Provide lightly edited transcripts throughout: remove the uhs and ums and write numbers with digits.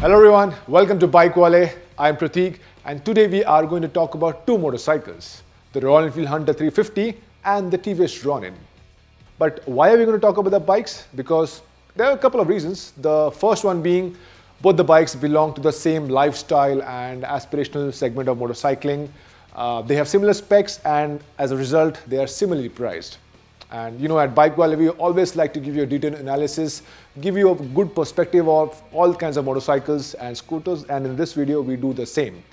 Hello everyone, welcome to BikeWale. I'm Prateek and today we are going to talk about two motorcycles, the Royal Enfield Hunter 350 and the TVS Ronin. But why are we going to talk about the bikes? Because there are a couple of reasons. The first one being both the bikes belong to the same lifestyle and aspirational segment of motorcycling. They have similar specs and as a result they are similarly priced. And you know, at BikeWale, we always like to give you a detailed analysis, give you a good perspective of all kinds of motorcycles and scooters, and in this video we do the same.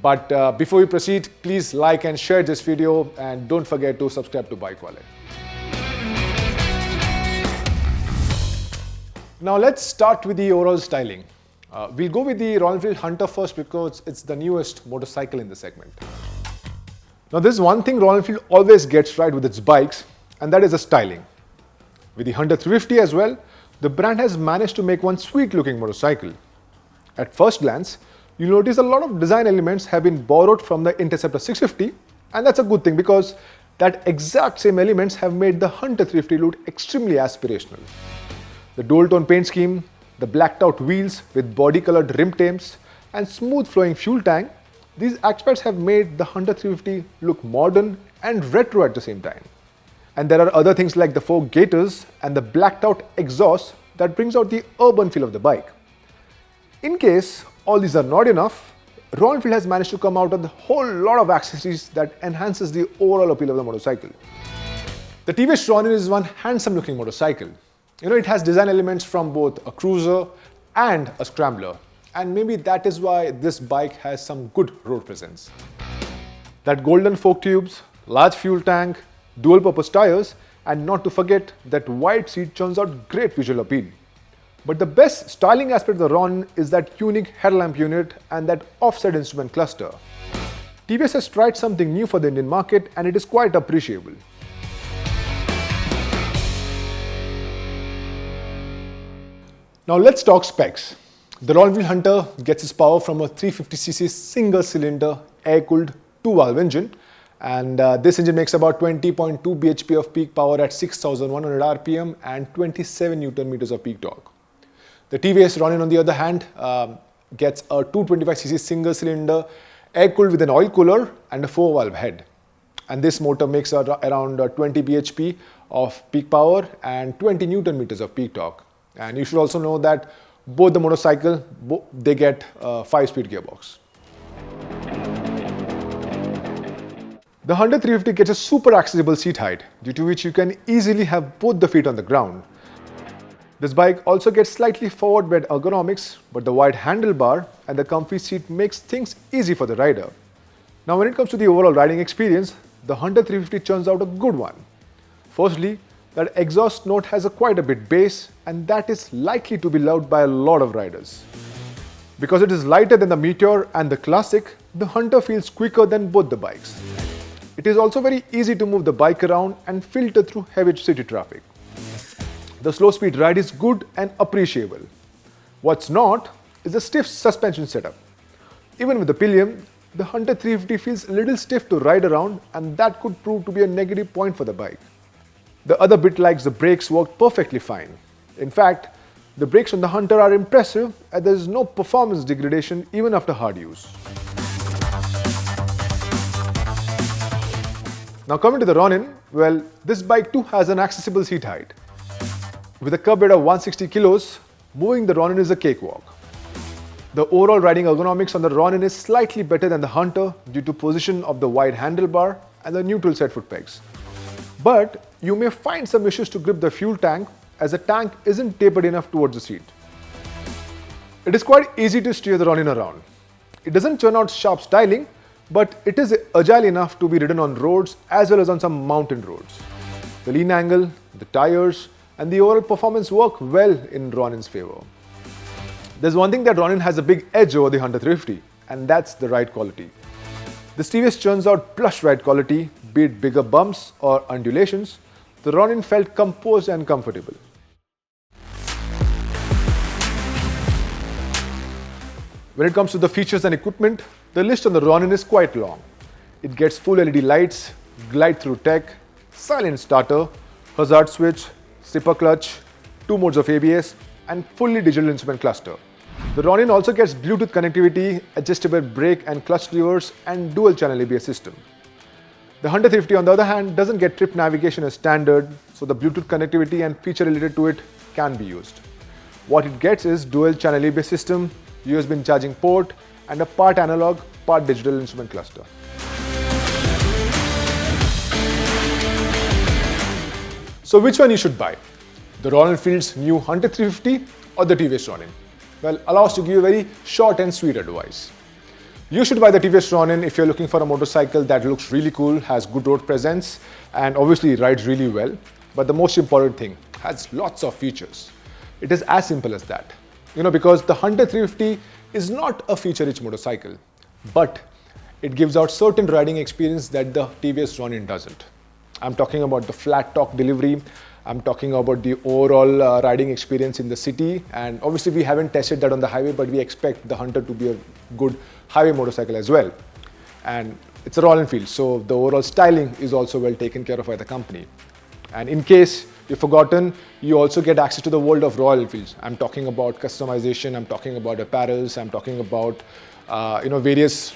But before we proceed, please like and share this video and don't forget to subscribe to BikeWale. Now let's start with the overall styling. We'll go with the Royal Enfield Hunter first because it's the newest motorcycle in the segment. Now there's one thing Royal Enfield always gets right with its bikes, and that is the styling. With the Hunter 350 as well, the brand has managed to make one sweet looking motorcycle. At first glance, you'll notice a lot of design elements have been borrowed from the Interceptor 650, and that's a good thing because that exact same elements have made the Hunter 350 look extremely aspirational. The dual tone paint scheme, the blacked out wheels with body colored rim tips and smooth flowing fuel tank, these aspects have made the Hunter 350 look modern and retro at the same time. And there are other things like the 4 gaiters and the blacked out exhaust that brings out the urban feel of the bike. In case all these are not enough, Royal Enfield has managed to come out with a whole lot of accessories that enhances the overall appeal of the motorcycle. The TVS Ronin is one handsome looking motorcycle. You know, it has design elements from both a cruiser and a scrambler, and maybe that is why this bike has some good road presence. That golden fork tubes, large fuel tank, dual purpose tires, and not to forget that wide seat churns out great visual appeal. But the best styling aspect of the Ronin is that unique headlamp unit and that offset instrument cluster. TVS has tried something new for the Indian market and it is quite appreciable. Now let's talk specs. The Royal Enfield Hunter gets its power from a 350cc single cylinder air-cooled 2-valve engine. And this engine makes about 20.2 bhp of peak power at 6,100 rpm and 27 Newton meters of peak torque. The TVS Ronin, on the other hand, gets a 225cc single cylinder air-cooled with an oil cooler and a 4-valve head. And this motor makes around 20 bhp of peak power and 20 Newton meters of peak torque. And you should also know that both the motorcycle, they get a 5-speed gearbox. The Hunter 350 gets a super accessible seat height, due to which you can easily have both the feet on the ground. This bike also gets slightly forward bed ergonomics, but the wide handlebar and the comfy seat makes things easy for the rider. Now when it comes to the overall riding experience, the Hunter 350 churns out a good one. Firstly, that exhaust note has quite a bit bass, and that is likely to be loved by a lot of riders. Because it is lighter than the Meteor and the Classic, the Hunter feels quicker than both the bikes. It is also very easy to move the bike around and filter through heavy city traffic. The slow speed ride is good and appreciable. What's not is the stiff suspension setup. Even with the pillion, the Hunter 350 feels a little stiff to ride around, and that could prove to be a negative point for the bike. The other bit like the brakes work perfectly fine. In fact, the brakes on the Hunter are impressive and there is no performance degradation even after hard use. Now coming to the Ronin, well, this bike too has an accessible seat height. With a curb weight of 160 kilos, moving the Ronin is a cakewalk. The overall riding ergonomics on the Ronin is slightly better than the Hunter due to position of the wide handlebar and the neutral set foot pegs. But you may find some issues to grip the fuel tank as the tank isn't tapered enough towards the seat. It is quite easy to steer the Ronin around. It doesn't turn out sharp styling, but it is agile enough to be ridden on roads as well as on some mountain roads. The lean angle, the tires, and the overall performance work well in Ronin's favor. There's one thing that Ronin has a big edge over the Hunter 350, and that's the ride quality. This TVS churns out plush ride quality, be it bigger bumps or undulations. The Ronin felt composed and comfortable. When it comes to the features and equipment, the list on the Ronin is quite long. It gets full LED lights, glide-through tech, silent starter, hazard switch, zipper clutch, 2 modes of ABS, and fully digital instrument cluster. The Ronin also gets Bluetooth connectivity, adjustable brake and clutch levers, and dual channel ABS system. The Hunter 350 on the other hand doesn't get trip navigation as standard, so the Bluetooth connectivity and feature related to it can be used. What it gets is dual channel ABS system, USB charging port, and a part analog, part digital instrument cluster. So which one you should buy? The Royal Enfield's new Hunter 350 or the TVS Ronin? Well, allow us to give you a very short and sweet advice. You should buy the TVS Ronin if you're looking for a motorcycle that looks really cool, has good road presence, and obviously rides really well. But the most important thing, has lots of features. It is as simple as that. Because the Hunter 350 is not a feature-rich motorcycle, but it gives out certain riding experience that the TVS Ronin doesn't. I'm talking about the flat torque delivery. I'm talking about the overall riding experience in the city, and obviously we haven't tested that on the highway, but we expect the Hunter to be a good highway motorcycle as well. And it's a Royal Enfield, so the overall styling is also well taken care of by the company. And in case you've forgotten, you also get access to the world of Royal Enfields. I'm talking about customization, I'm talking about apparels, I'm talking about various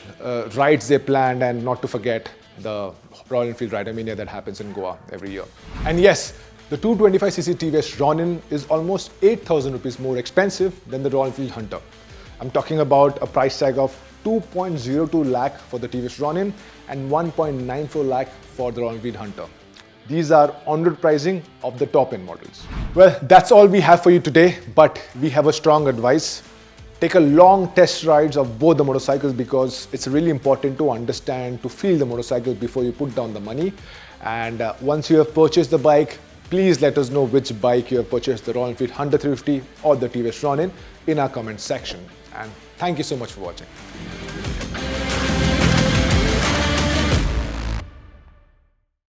rides they planned, and not to forget the Royal Enfield Rider Mania that happens in Goa every year. And yes, the 225cc TVS Ronin is almost 8,000 rupees more expensive than the Royal Enfield Hunter. I'm talking about a price tag of 2.02 lakh for the TVS Ronin and 1.94 lakh for the Royal Enfield Hunter. These are on-road pricing of the top-end models. Well, that's all we have for you today, but we have a strong advice. Take a long test rides of both the motorcycles because it's really important to understand, to feel the motorcycle before you put down the money. And once you have purchased the bike, please let us know which bike you have purchased, the Royal Enfield Hunter 350 or the TVS Ronin, in our comment section. And thank you so much for watching.